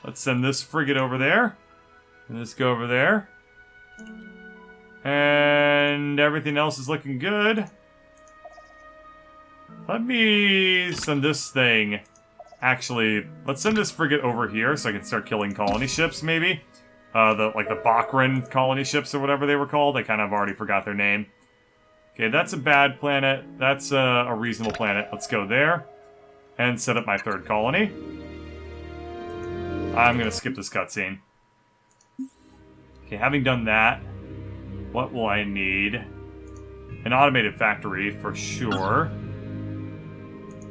Let's send this frigate over there. And let's go over there. And everything else is looking good. Let me send this thing. Actually, let's send this frigate over here so I can start killing colony ships, maybe. The Bakran colony ships or whatever they were called. I kind of already forgot their name. Okay, that's a bad planet. That's a reasonable planet. Let's go there. And set up my third colony. I'm gonna skip this cutscene. Okay, having done that, what will I need? An automated factory, for sure.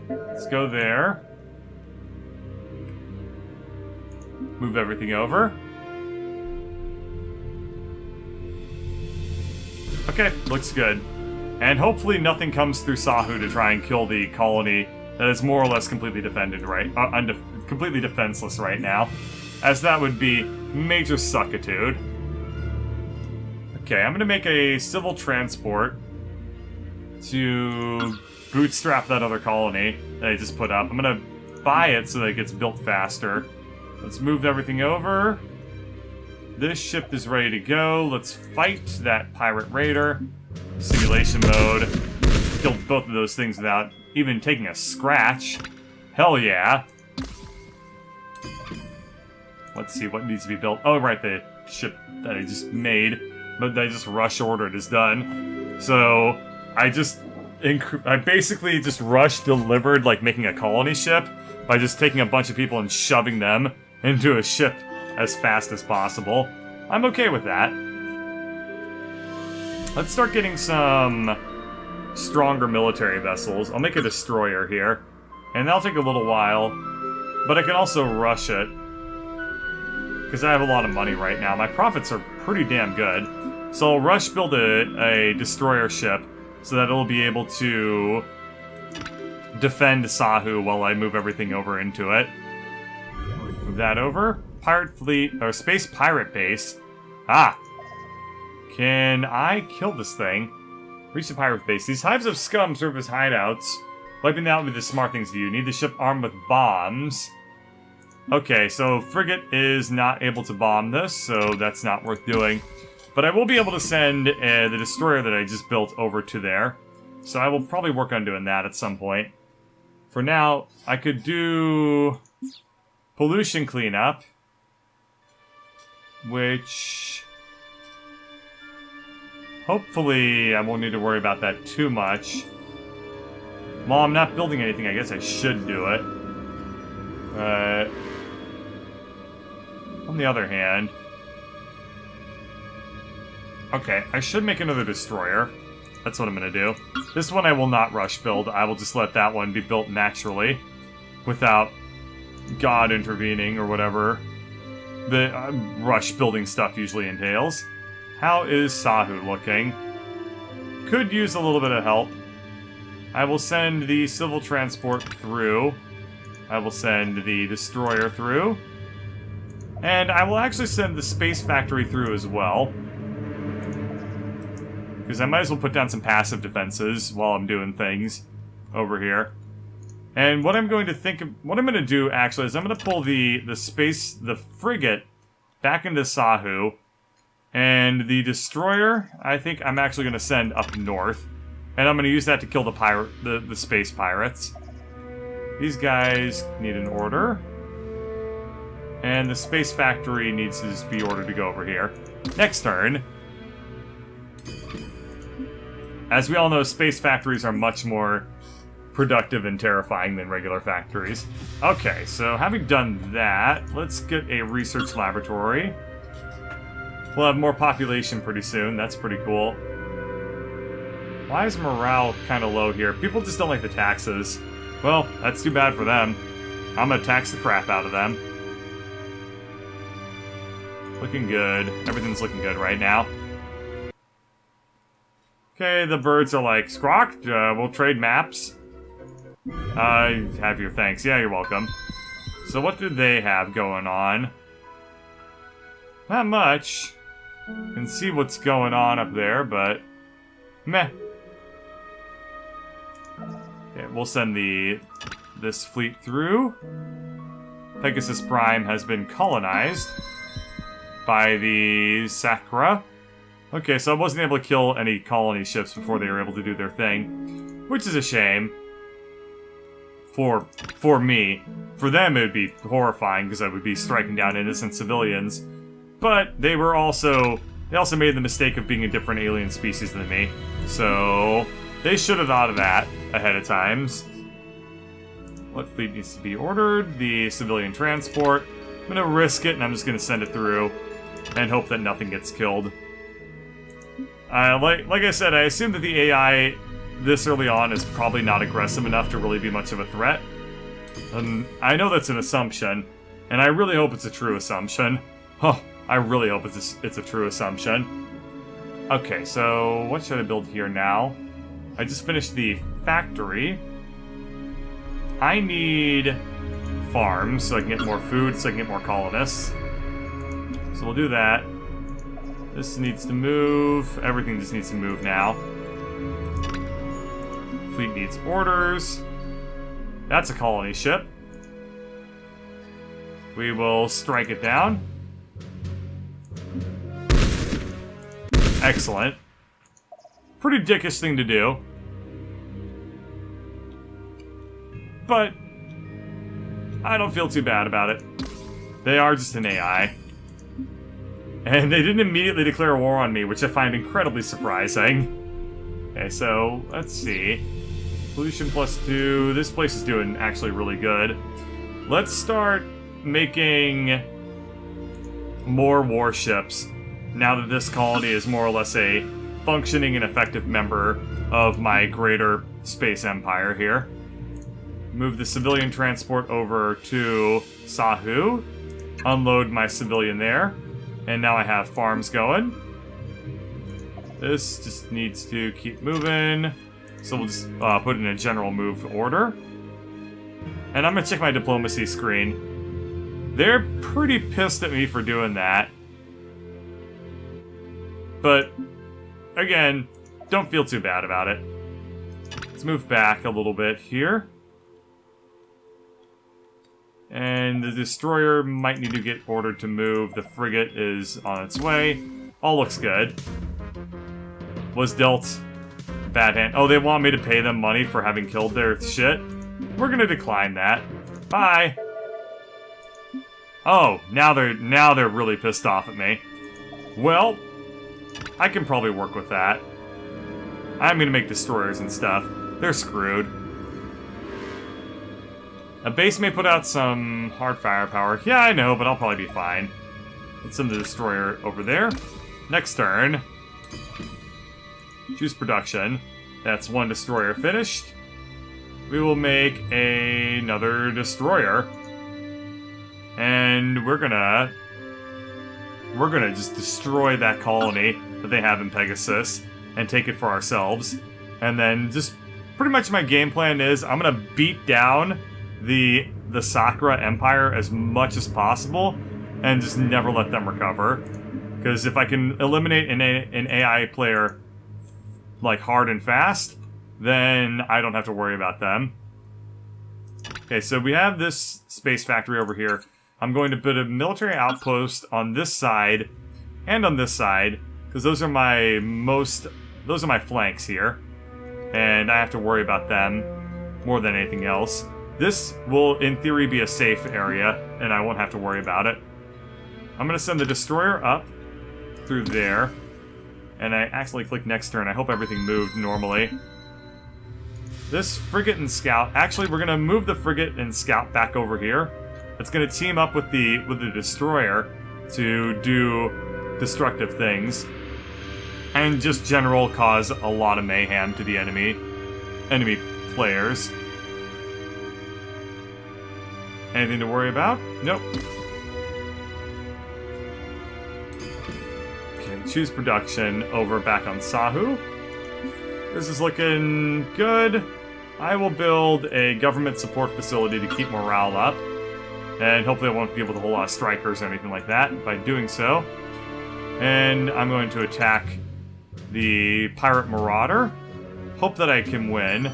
Let's go there. Move everything over. Okay, looks good. And hopefully nothing comes through Sahu to try and kill the colony that is more or less completely defended completely defenseless right now. As that would be major suckitude. Okay, I'm gonna make a civil transport to bootstrap that other colony that I just put up. I'm gonna buy it so that it gets built faster. Let's move everything over. This ship is ready to go. Let's fight that pirate raider. Simulation mode. Killed both of those things without even taking a scratch. Hell yeah. Let's see what needs to be built. Oh, right, the ship that I just made, but that I just rush ordered is done. So, I basically just rush delivered, like, making a colony ship by just taking a bunch of people and shoving them into a ship as fast as possible. I'm okay with that. Let's start getting some stronger military vessels. I'll make a destroyer here, and that'll take a little while, but I can also rush it, because I have a lot of money right now. My profits are pretty damn good. So I'll rush build a destroyer ship, so that it'll be able to defend Sahu while I move everything over into it. Move that over. Pirate fleet, or space pirate base. Ah! Can I kill this thing? Reach the pirate base. These hives of scum serve as hideouts. Wiping them out would be the smart things to do. Need the ship armed with bombs. Okay, so frigate is not able to bomb this, so that's not worth doing. But I will be able to send the destroyer that I just built over to there. So I will probably work on doing that at some point. For now, I could do pollution cleanup, which hopefully I won't need to worry about that too much. Well, I'm not building anything, I guess I should do it. On the other hand... Okay, I should make another destroyer. That's what I'm gonna do. This one I will not rush build. I will just let that one be built naturally. Without God intervening or whatever the rush building stuff usually entails. How is Sahu looking? Could use a little bit of help. I will send the civil transport through. I will send the destroyer through. And I will actually send the space factory through as well. Because I might as well put down some passive defenses while I'm doing things over here. And what I'm going to do actually is I'm going to pull the frigate back into Sahu. And the destroyer, I think I'm actually going to send up north. And I'm going to use that to kill the space pirates. These guys need an order. And the space factory needs to just be ordered to go over here. Next turn. As we all know, space factories are much more productive and terrifying than regular factories. Okay, so having done that, let's get a research laboratory. We'll have more population pretty soon. That's pretty cool. Why is morale kind of low here? People just don't like the taxes. Well, that's too bad for them. I'm gonna tax the crap out of them. Looking good. Everything's looking good right now. Okay, the birds are like, Squawk, we'll trade maps. Have your thanks. Yeah, you're welcome. So what do they have going on? Not much. Can see what's going on up there, but... meh. Okay, we'll send this fleet through. Pegasus Prime has been colonized by the Sakra. Okay, so I wasn't able to kill any colony ships before they were able to do their thing, which is a shame. For me. For them, it would be horrifying, because I would be striking down innocent civilians. But they also made the mistake of being a different alien species than me. So, they should have thought of that ahead of time. What fleet needs to be ordered? The civilian transport. I'm gonna risk it, and I'm just gonna send it through, and hope that nothing gets killed. Like I said, I assume that the AI this early on is probably not aggressive enough to really be much of a threat. I know that's an assumption, and I really hope it's a true assumption. Oh, I really hope it's a true assumption. Okay, so what should I build here now? I just finished the factory. I need farms so I can get more food, so I can get more colonists. So we'll do that. This needs to move. Everything just needs to move now. Fleet needs orders. That's a colony ship. We will strike it down. Excellent. Pretty dickish thing to do. But I don't feel too bad about it. They are just an AI. And they didn't immediately declare war on me, which I find incredibly surprising. Okay, so let's see. Pollution +2. This place is doing actually really good. Let's start making more warships now that this colony is more or less a functioning and effective member of my greater space empire here. Move the civilian transport over to Sahu. Unload my civilian there. And now I have farms going. This just needs to keep moving. So we'll just put in a general move order. And I'm gonna check my diplomacy screen. They're pretty pissed at me for doing that. But, again, don't feel too bad about it. Let's move back a little bit here. And the destroyer might need to get ordered to move. The frigate is on its way. All looks good. Was dealt bad hand. Oh, they want me to pay them money for having killed their shit? We're gonna decline that. Bye. Oh, now they're really pissed off at me. Well, I can probably work with that. I'm gonna make destroyers and stuff. They're screwed. A base may put out some hard firepower. Yeah, I know, but I'll probably be fine. Let's send the destroyer over there. Next turn. Choose production. That's one destroyer finished. We will make another destroyer. And we're gonna just destroy that colony that they have in Pegasus and take it for ourselves. And then just pretty much my game plan is I'm gonna beat down the Sakra Empire as much as possible and just never let them recover. Because if I can eliminate an AI player like hard and fast, then I don't have to worry about them. Okay, so we have this space factory over here. I'm going to put a military outpost on this side and on this side, because those are my flanks here. And I have to worry about them more than anything else. This will, in theory, be a safe area, and I won't have to worry about it. I'm going to send the destroyer up through there. And I accidentally clicked next turn. I hope everything moved normally. This frigate and scout... Actually, we're going to move the frigate and scout back over here. It's going to team up with the destroyer to do destructive things. And just general cause a lot of mayhem to the enemy players. Anything to worry about? Nope. Okay, choose production over back on Sahu. This is looking good. I will build a government support facility to keep morale up. And hopefully I won't be able to hold a lot of strikers or anything like that by doing so. And I'm going to attack the Pirate Marauder. Hope that I can win.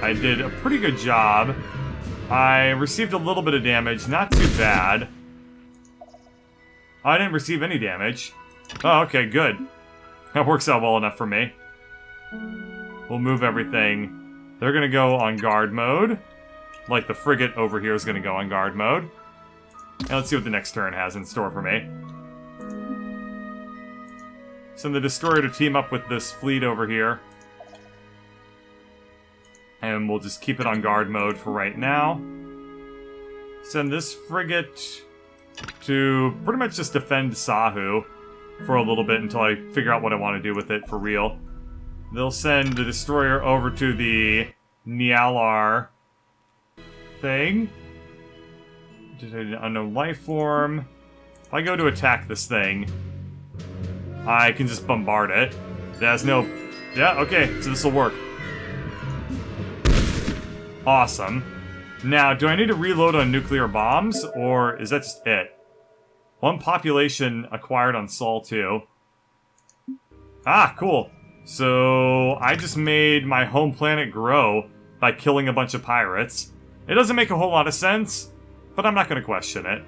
I did a pretty good job I received a little bit of damage, not too bad. I didn't receive any damage. Oh, okay, good. That works out well enough for me. We'll move everything. They're gonna go on guard mode. Like the frigate over here is gonna go on guard mode. And let's see what the next turn has in store for me. Send the destroyer to team up with this fleet over here. And we'll just keep it on guard mode for right now. Send this frigate to pretty much just defend Sahu for a little bit until I figure out what I want to do with it for real. They'll send the destroyer over to the Nyalar thing. Just an unknown life form. If I go to attack this thing, I can just bombard it. It has no... Yeah, okay, so this will work. Awesome. Now, do I need to reload on nuclear bombs, or is that just it? One population acquired on Sol 2. Ah, cool. So, I just made my home planet grow by killing a bunch of pirates. It doesn't make a whole lot of sense, but I'm not going to question it.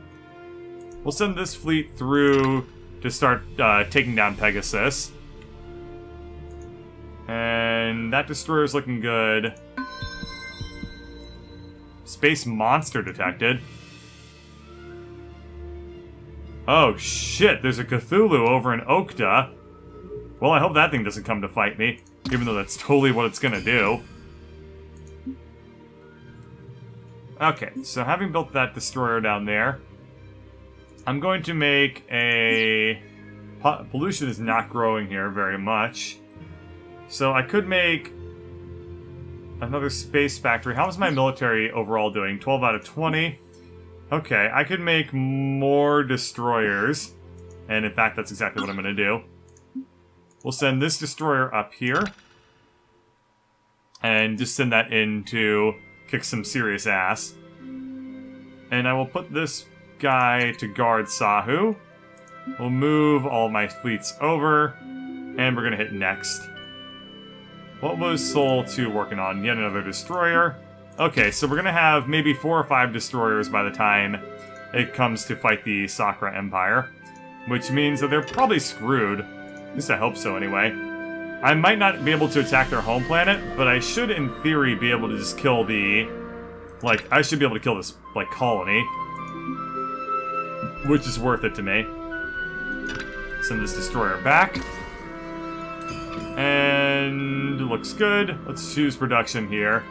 We'll send this fleet through to start taking down Pegasus. And that destroyer's looking good. Space monster detected. Oh shit, there's a Cthulhu over in Okta. Well, I hope that thing doesn't come to fight me, even though that's totally what it's gonna do. Okay, so having built that destroyer down there, I'm going to make a... Pollution is not growing here very much. So I could make another space factory. How is my military overall doing? 12 out of 20. Okay, I could make more destroyers. And in fact, that's exactly what I'm going to do. We'll send this destroyer up here. And just send that in to kick some serious ass. And I will put this guy to guard Sahu. We'll move all my fleets over. And we're going to hit next. What was Sol 2 working on? Yet another destroyer. Okay, so we're going to have maybe 4 or 5 destroyers by the time it comes to fight the Sakra Empire. Which means that they're probably screwed. At least I hope so, anyway. I might not be able to attack their home planet, but I should, in theory, be able to just kill the... Like, I should be able to kill this, like, colony. Which is worth it to me. Send this destroyer back. And... looks good. Let's choose production here.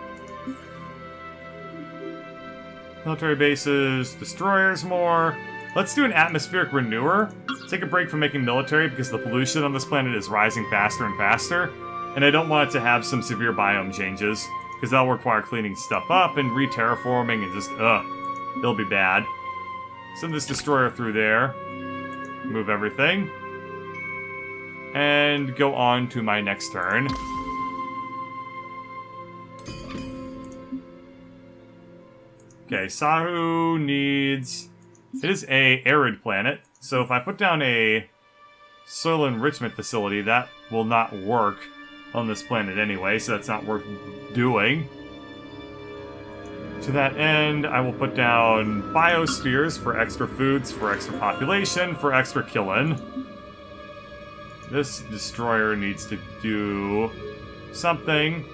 Military bases, destroyers more. Let's do an atmospheric renewer. Take a break from making military because the pollution on this planet is rising faster and faster. And I don't want it to have some severe biome changes. Because that'll require cleaning stuff up and re-terraforming and just, it'll be bad. Send this destroyer through there. Move everything. And go on to my next turn. Okay, Sahu needs... It is a arid planet, so if I put down a soil enrichment facility, that will not work on this planet anyway, so that's not worth doing. To that end, I will put down biospheres for extra foods, for extra population, for extra killing. This destroyer needs to do something,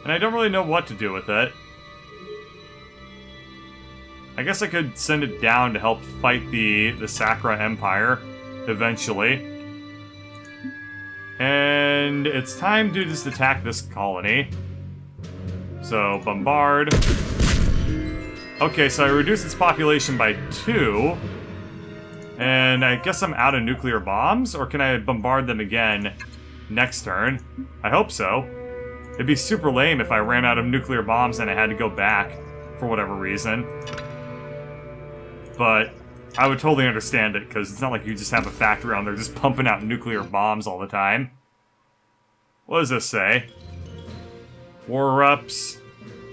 and I don't really know what to do with it. I guess I could send it down to help fight the Sakra Empire, eventually. And it's time to just attack this colony. So, bombard. Okay, so I reduced its population by 2. And I guess I'm out of nuclear bombs? Or can I bombard them again next turn? I hope so. It'd be super lame if I ran out of nuclear bombs and I had to go back for whatever reason. But I would totally understand it, because it's not like you just have a factory on there just pumping out nuclear bombs all the time. What does this say? War erupts.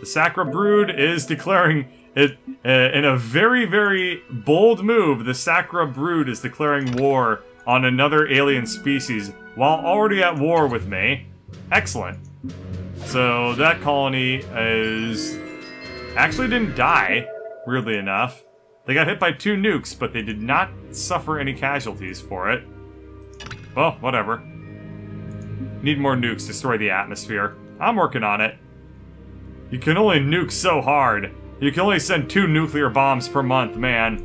The Sakra Brood is declaring it in a very, very bold move. The Sakra Brood is declaring war on another alien species while already at war with me. Excellent. So that colony is actually didn't die, weirdly enough. They got hit by 2 nukes, but they did not suffer any casualties for it. Well, whatever. Need more nukes to destroy the atmosphere. I'm working on it. You can only nuke so hard. You can only send 2 nuclear bombs per month, man.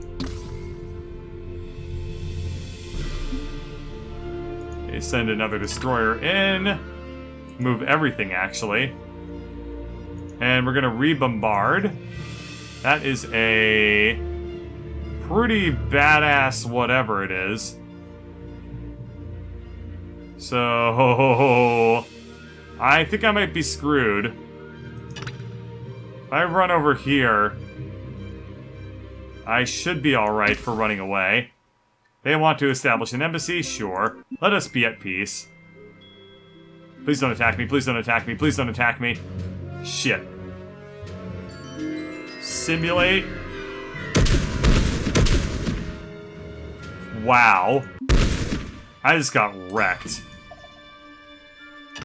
Okay, send another destroyer in. Move everything, actually. And we're gonna re-bombard. That is a pretty badass whatever it is. So I think I might be screwed. If I run over here, I should be alright for running away. They want to establish an embassy? Sure. Let us be at peace. Please don't attack me, please don't attack me, please don't attack me. Shit. Simulate. Wow. I just got wrecked.